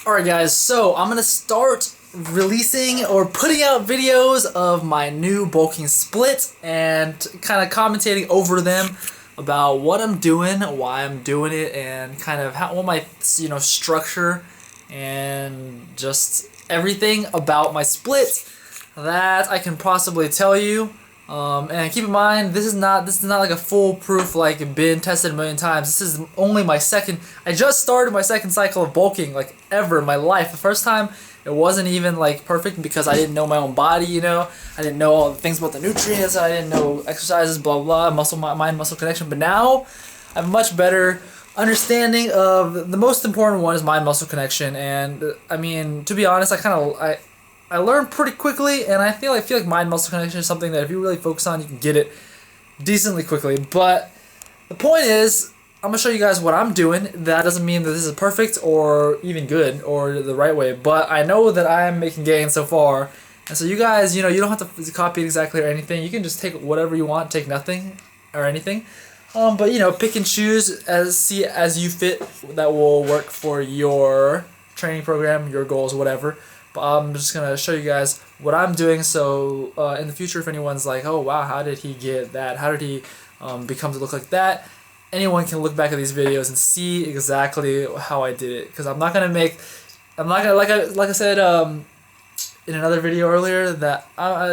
Alright guys, so I'm gonna start releasing or putting out videos of my new bulking split and kind of commentating over them about what I'm doing, why I'm doing it, and kind of what my structure and just everything about my split that I can possibly tell you. And keep in mind, this is not like a foolproof, like been tested a million times. This is only my second. I just started my second cycle of bulking, like ever in my life. The first time it wasn't even like perfect because I didn't know my own body. I didn't know all the things about the nutrients. I didn't know exercises, blah blah, mind muscle connection. But now I have a much better understanding of the most important one is mind muscle connection. And I mean, to be honest, I learned pretty quickly, and I feel like mind muscle connection is something that if you really focus on, you can get it decently quickly. But the point is, I'm gonna show you guys what I'm doing. That doesn't mean that this is perfect or even good or the right way, but I know that I am making gains so far. And so you guys, you don't have to copy it exactly or anything. You can just take whatever you want, take nothing or anything. But pick and choose as you fit that will work for your training program, your goals, whatever. But I'm just going to show you guys what I'm doing, so in the future if anyone's like, oh wow, how did he get that? How did he become to look like that? Anyone can look back at these videos and see exactly how I did it. Because like I said in another video earlier, that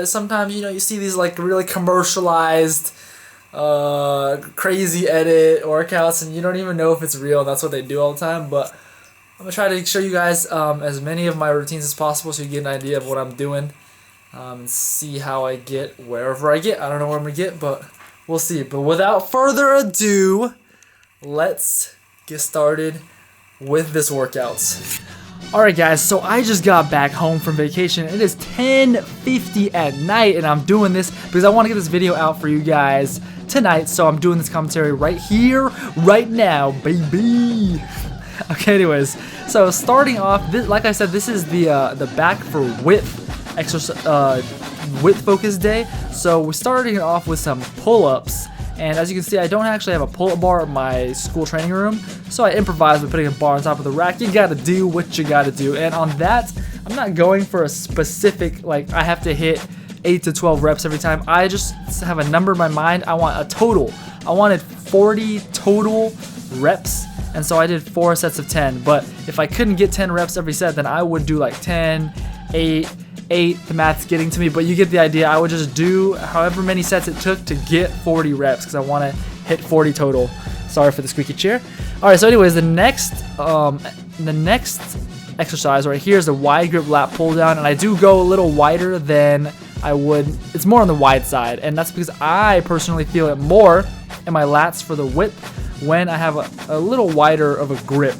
sometimes you see these like really commercialized crazy edit workouts and you don't even know if it's real, and that's what they do all the time. But I'm going to try to show you guys as many of my routines as possible so you get an idea of what I'm doing and see how I get wherever I get. I don't know where I'm going to get, but we'll see. But without further ado, let's get started with this workout. Alright guys, so I just got back home from vacation. It is 10:50 at night and I'm doing this because I want to get this video out for you guys tonight. So I'm doing this commentary right here, right now, baby. Okay, anyways, so starting off, like I said, this is the back for width exercise, width focus day. So we're starting it off with some pull-ups, and as you can see, I don't actually have a pull-up bar in my school training room, so I improvised with putting a bar on top of the rack. You gotta do what you gotta do, and on that, I'm not going for a specific, like I have to hit 8 to 12 reps every time. I just have a number in my mind. I want a total. I wanted 40 total reps. And so I did 4 sets of 10, but if I couldn't get 10 reps every set, then I would do like 10, 8, the math's getting to me, but you get the idea. I would just do however many sets it took to get 40 reps because I want to hit 40 total. Sorry for the squeaky chair. Alright, so anyways, the next exercise right here is the wide grip lat pull down, and I do go a little wider than I would. It's more on the wide side, and that's because I personally feel it more in my lats for the width when I have a little wider of a grip.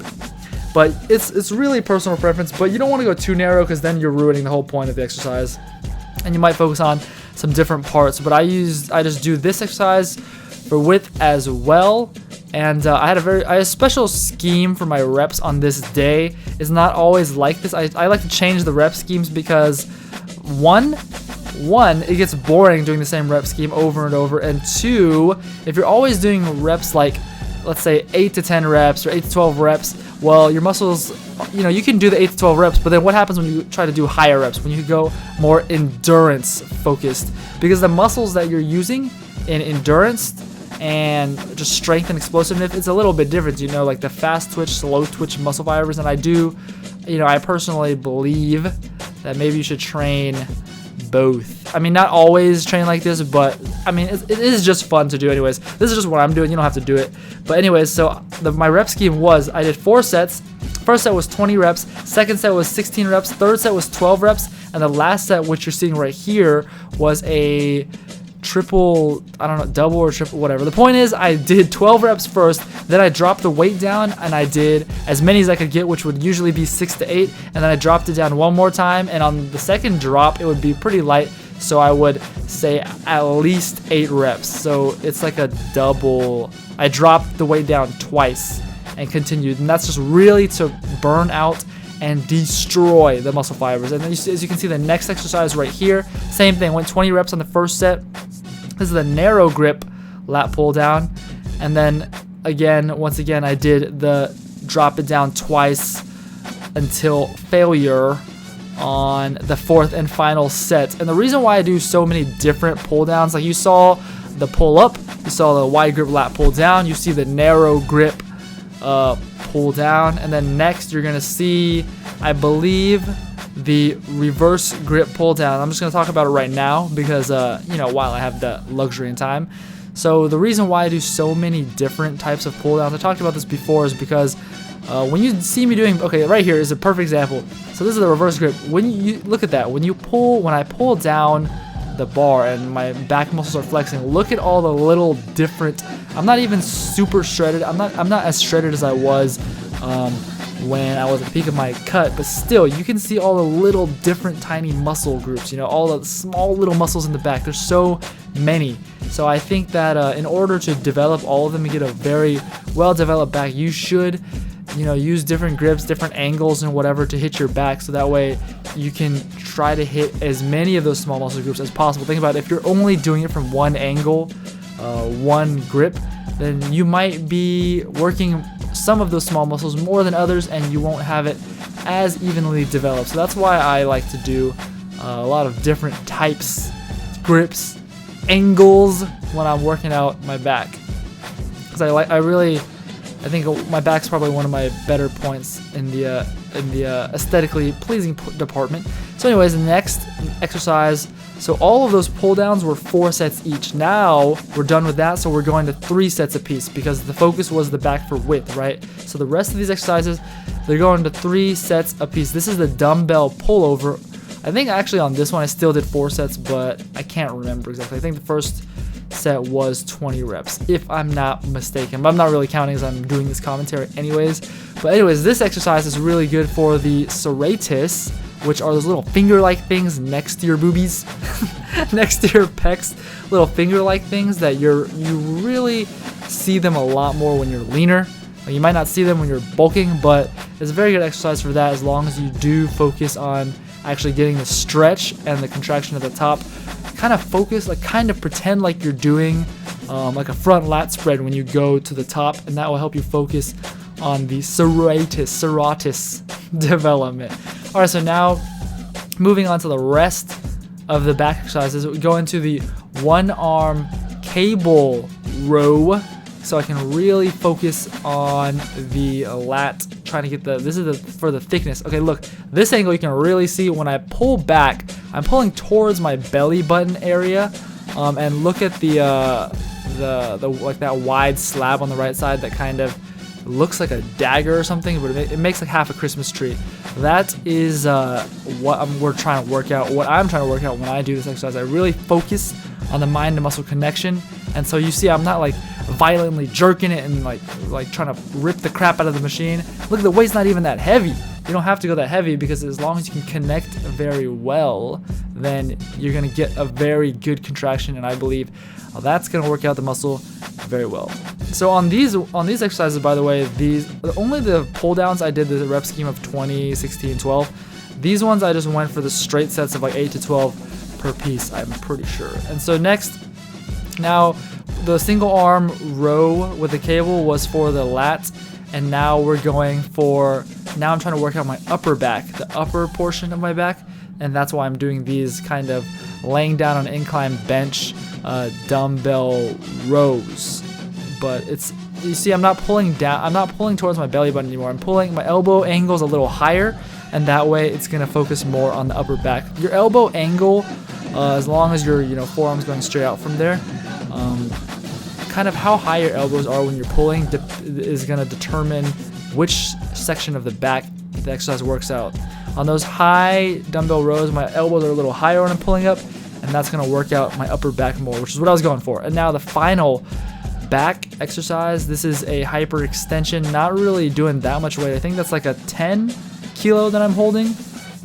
But it's really personal preference, but you don't want to go too narrow because then you're ruining the whole point of the exercise. And you might focus on some different parts, but I just do this exercise for width as well. And I had a special scheme for my reps on this day. It's not always like this. I like to change the rep schemes because one, it gets boring doing the same rep scheme over and over, and two, if you're always doing reps like, let's say 8 to 10 reps or 8 to 12 reps, well, your muscles, you can do the 8 to 12 reps, but then what happens when you try to do higher reps, when you go more endurance focused? Because the muscles that you're using in endurance and just strength and explosiveness, it's a little bit different, like the fast twitch, slow twitch muscle fibers. And I personally believe that maybe you should train both. I mean, not always train like this, but I mean, it is just fun to do anyways. This is just what I'm doing. You don't have to do it. But anyways, so my rep scheme was, I did 4 sets. First set was 20 reps. Second set was 16 reps. Third set was 12 reps. And the last set, which you're seeing right here, was a triple, I don't know, double or triple, whatever. The point is, I did 12 reps first, then I dropped the weight down and I did as many as I could get, which would usually be 6 to 8, and then I dropped it down one more time, and on the second drop it would be pretty light, so I would say at least 8 reps. So it's like a double. I dropped the weight down twice and continued, and that's just really to burn out and destroy the muscle fibers. And then as you can see, the next exercise right here, same thing, went 20 reps on the first set. This is the narrow grip lat pull down, and then once again I did the drop it down twice until failure on the 4th and final set. And the reason why I do so many different pull downs, like you saw the pull up, you saw the wide grip lat pull down, you see the narrow grip pull down, and then next you're gonna see, I believe, the reverse grip pull down. I'm just gonna talk about it right now because while I have the luxury and time. So the reason why I do so many different types of pull downs, I talked about this before, is because when you see me doing, okay, right here is a perfect example. So this is the reverse grip. When you look at that, when I pull down the bar and my back muscles are flexing, look at all the little different. I'm not even super shredded. I'm not as shredded as I was when I was at the peak of my cut, but still, you can see all the little different tiny muscle groups. All the small little muscles in the back. There's so many. So I think that in order to develop all of them and get a very well-developed back, you should use different grips, different angles and whatever to hit your back, so that way you can try to hit as many of those small muscle groups as possible. Think about it, if you're only doing it from one angle, one grip, then you might be working some of those small muscles more than others and you won't have it as evenly developed. So that's why I like to do a lot of different types, grips, angles when I'm working out my back, because I think my back's probably one of my better points in the aesthetically pleasing department. So anyways, the next exercise, so all of those pull downs were 4 sets each. Now we're done with that, so we're going to 3 sets apiece because the focus was the back for width, right? So the rest of these exercises, they're going to 3 sets apiece. This is the dumbbell pullover. I think actually on this one I still did 4 sets, but I can't remember exactly. I think the first set was 20 reps, if I'm not mistaken. But I'm not really counting as I'm doing this commentary anyways. But anyways, this exercise is really good for the serratus, which are those little finger-like things next to your boobies, next to your pecs, little finger-like things that you really see them a lot more when you're leaner. You might not see them when you're bulking, but it's a very good exercise for that as long as you do focus on actually getting the stretch and the contraction at the top. Kind of pretend like you're doing like a front lat spread when you go to the top, and that will help you focus on the serratus development. All right, so now moving on to the rest of the back exercises, we go into the one arm cable row, so I can really focus on the lat, trying to get for the thickness. Okay, look, this angle you can really see when I pull back, I'm pulling towards my belly button area, and look at the like that wide slab on the right side that kind of looks like a dagger or something, but it makes like half a Christmas tree. That is what we're trying to work out. What I'm trying to work out when I do this exercise, I really focus on the mind to muscle connection. And so you see, I'm not like violently jerking it and like trying to rip the crap out of the machine. Look, the weight's not even that heavy. You don't have to go that heavy, because as long as you can connect very well, then you're gonna get a very good contraction, and I believe that's gonna work out the muscle very well. So on these exercises, by the way, only the pull downs I did the rep scheme of 20, 16, 12. These ones I just went for the straight sets of like 8 to 12 per piece, I'm pretty sure. And so next, now the single arm row with the cable was for the lat, and now I'm trying to work out my upper back, the upper portion of my back, and that's why I'm doing these kind of laying down on an incline bench dumbbell rows. But you see, I'm not pulling down, I'm not pulling towards my belly button anymore. I'm pulling, my elbow angle's a little higher, and that way it's gonna focus more on the upper back. Your elbow angle, as long as your forearm's going straight out from there, kind of how high your elbows are when you're pulling is gonna determine which section of the back the exercise works out. On those high dumbbell rows, my elbows are a little higher when I'm pulling up, and that's gonna work out my upper back more, which is what I was going for. And now the final back exercise, this is a hyperextension, not really doing that much weight. I think that's like a 10 kilo that I'm holding,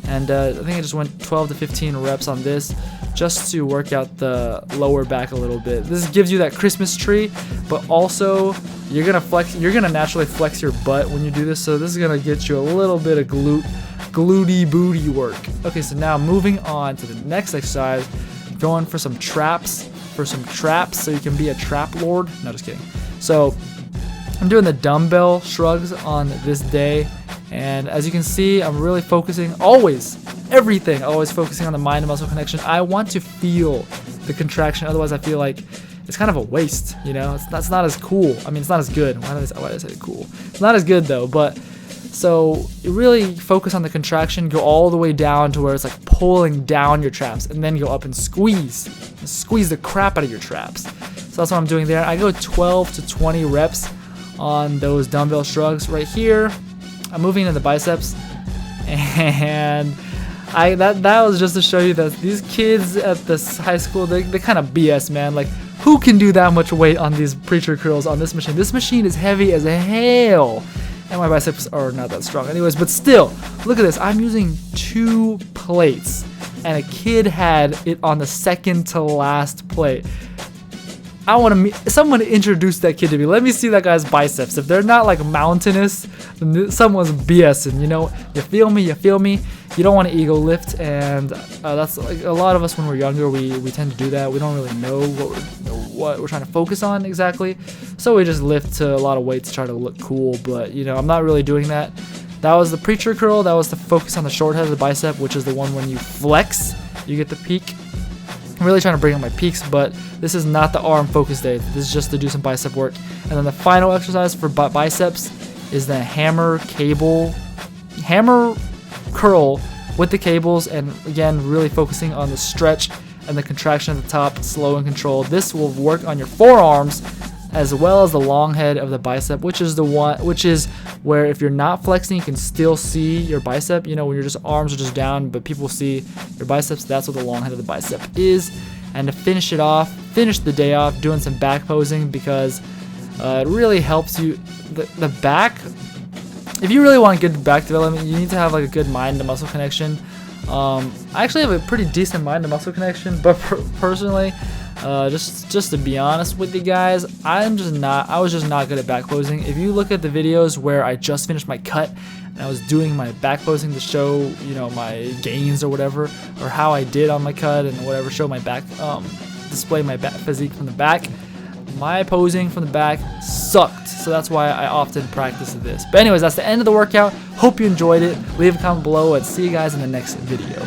and I think I just went 12 to 15 reps on this just to work out the lower back a little bit. This gives you that Christmas tree, but also you're gonna naturally flex your butt when you do this, so this is gonna get you a little bit of glutey booty work. Okay, so now moving on to the next exercise, going for some traps, so you can be a trap lord. No, just kidding. So I'm doing the dumbbell shrugs on this day, And as you can see, I'm really focusing always focusing on the mind to muscle connection. I want to feel the contraction, otherwise I feel like it's kind of a waste, you know. That's not as cool. I mean, it's not as good. Why did I say cool? It's not as good though. But so you really focus on the contraction, go all the way down to where it's like pulling down your traps, and then go up and squeeze the crap out of your traps. So that's what I'm doing there. I go 12 to 20 reps on those dumbbell shrugs right here. I'm moving into the biceps, and that was just to show you that these kids at this high school, they kind of BS, man. Like, who can do that much weight on these preacher curls on this machine? This machine is heavy as hell, and my biceps are not that strong anyways. But still, look at this. I'm using 2 plates, and a kid had it on the second to last plate. I want to meet someone to introduce that kid to me. Let me see that guy's biceps. If they're not like mountainous, then someone's BSing. You know, you feel me? You feel me? You don't want to ego lift, and that's like a lot of us when we're younger. We tend to do that. We don't really know what we're trying to focus on exactly, so we just lift to a lot of weight to try to look cool. But you know, I'm not really doing that. That was the preacher curl. That was the focus on the short head of the bicep, which is the one when you flex, you get the peak. I'm really trying to bring up my peaks, but this is not the arm focus day. This is just to do some bicep work. And then the final exercise for biceps is the hammer curl with the cables, and again, really focusing on the stretch and the contraction at the top, slow and controlled. This will work on your forearms as well as the long head of the bicep, which is where if you're not flexing, you can still see your bicep. You know, when your arms are just down, but people see your biceps. That's what the long head of the bicep is. And to finish the day off, doing some back posing, because it really helps you. The back, if you really want good back development, you need to have like a good mind to muscle connection. I actually have a pretty decent mind to muscle connection, but personally, just to be honest with you guys, I was just not good at back posing. If you look at the videos where I just finished my cut and I was doing my back posing to show, you know, my gains or whatever, or how I did on my cut and whatever, show my back, display my back physique from the back, my posing from the back sucked. So that's why I often practice this. But anyways, that's the end of the workout. Hope you enjoyed it. Leave a comment below, and see you guys in the next video.